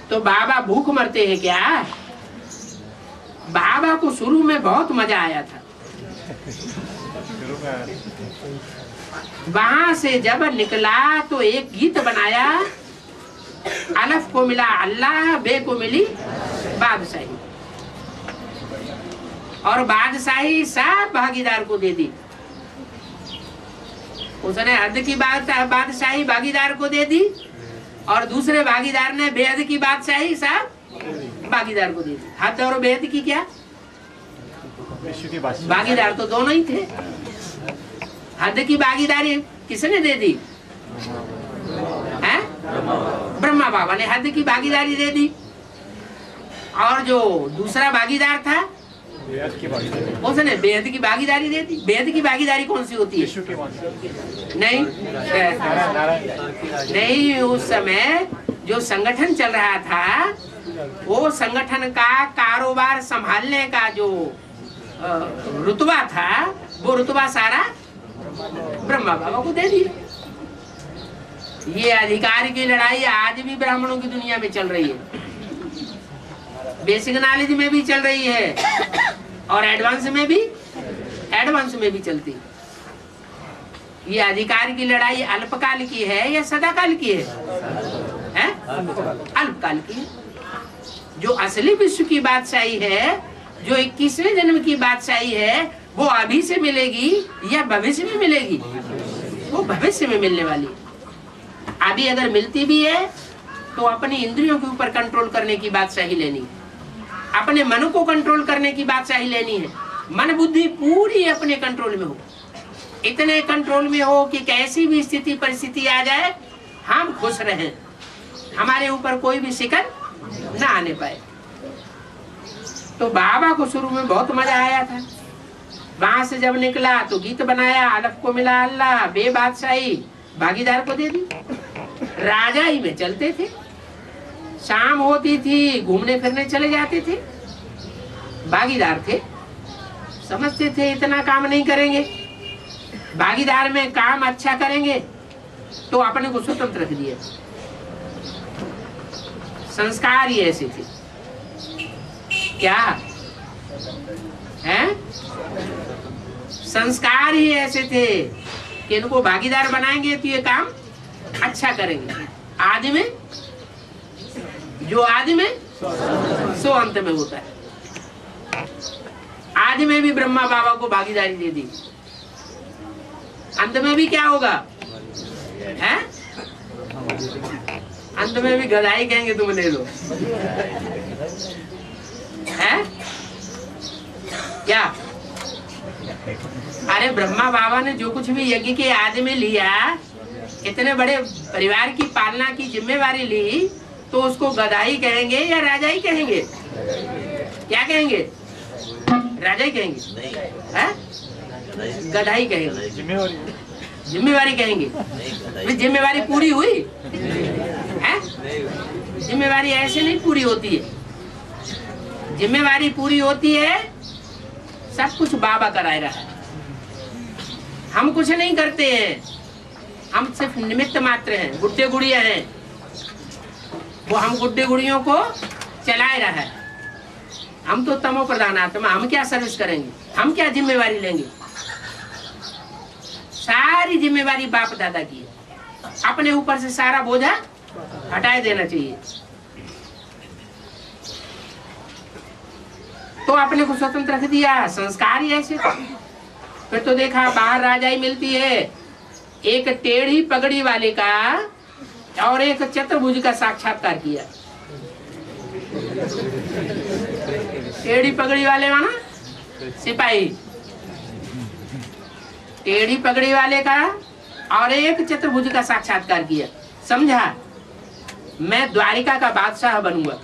तो बाबा भूख मरते हैं क्या? बाबा को शुरू में बहुत मजा आया था। वहां से जब निकला तो एक गीत बनाया, अलफ को मिला अल्लाह, बे को मिली बादशाही, और बादशाही सब भागीदार को दे दी। उसने हद की बात बादशाही भागीदार को दे दी, और दूसरे भागीदार ने बेहद की बादशाही सब भागीदार को दे दी। हद और बेहद की क्या भागीदार तो दोनों ही थे। हद की भागीदारी किसने दे दी? हैं? ब्रह्मा बाबा ने हद की भागीदारी दे दी, और जो दूसरा भागीदार था उसने बेहद की भागीदारी दे दी। बेहद की भागीदारी कौन सी होती है? नहीं, नहीं, उस समय जो संगठन चल रहा था, वो संगठन का कारोबार संभालने का जो रुतबा था, वो रुतबा सारा ब्रह्मा बाबा को दे दिया। ये अधिकार की लड़ाई आज भी ब्राह्मणों की दुनिया में चल रही है, बेसिक नॉलेज में भी चल रही है, और एडवांस में भी चलती है। ये अधिकार की लड़ाई अल्पकाल की है या सदाकाल की है? अल्पकाल की है। जो असली विश्व की बादशाही है, जो 21वें जन्म की बादशाही है, वो अभी से मिलेगी या भविष्य में मिलेगी? वो भविष्य में मिलने वाली। अभी अगर मिलती भी है तो अपनी इंद्रियों के ऊपर कंट्रोल करने की बादशाही लेनी, अपने मन को कंट्रोल करने की बादशाही लेनी है। मन बुद्धि पूरी अपने कंट्रोल में हो, इतने कंट्रोल में हो कि कैसी भी स्थिति परिस्थिति आ जाए हम खुश रहें, हमारे ऊपर कोई भी शिकन ना आने पाए। तो बाबा को शुरू में बहुत मजा आया था। वहां से जब निकला तो गीत बनाया, अलफ को मिला अल्लाह, बे बादशाही भागीदार को दे दी। राजाई में चलते थे, शाम होती थी घूमने फिरने चले जाते थे। भागीदार थे, समझते थे इतना काम नहीं करेंगे, भागीदार में काम अच्छा करेंगे तो अपने को स्वतंत्र रख दिया। संस्कार ही ऐसे थे। क्या है? संस्कार ही ऐसे थे कि इनको भागीदार बनाएंगे तो ये काम अच्छा करेंगे। आदि में जो आदि में सो अंत में होता है। आदि में भी ब्रह्मा बाबा को भागीदारी दे दी, अंत में भी क्या होगा? है? अंत में भी गदाई कहेंगे, तुम ले लो। है क्या? अरे ब्रह्मा बाबा ने जो कुछ भी यज्ञ के आदि में लिया, इतने बड़े परिवार की पालना की जिम्मेवारी ली, तो उसको गदाई कहेंगे या राजाई कहेंगे? क्या कहेंगे? राजाई कहेंगे? है? गदाई कहेंगे, जिम्मेवारी कहेंगे। जिम्मेवारी पूरी हुई है? जिम्मेवारी ऐसे नहीं पूरी होती है। जिम्मेवारी पूरी होती है, सब कुछ बाबा कराए रहा है। हम कुछ नहीं करते हैं, हम सिर्फ निमित्त मात्र हैं, गुड्डे गुड़िया हैं। वो हम गुड्डे गुड़ियों को चलाए रहा है। हम तो तमो प्रधान आत्मा, हम क्या सर्विस करेंगे? हम क्या जिम्मेवारी लेंगे? सारी जिम्मेवारी बाप दादा की है। अपने ऊपर से सारा बोझा हटाए देना चाहिए। तो अपने को स्वतंत्र रख दिया। संस्कार ही ऐसे। फिर तो देखा बाहर राजाई मिलती है, एक टेढ़ी पगड़ी वाले का और एक चतुर्भुज का साक्षात्कार किया। टेढ़ी पगड़ी वाले माना सिपाही, टेढ़ी पगड़ी वाले का और एक चतुर्भुज का साक्षात्कार किया। समझा, मैं द्वारिका का बादशाह बनूंगा।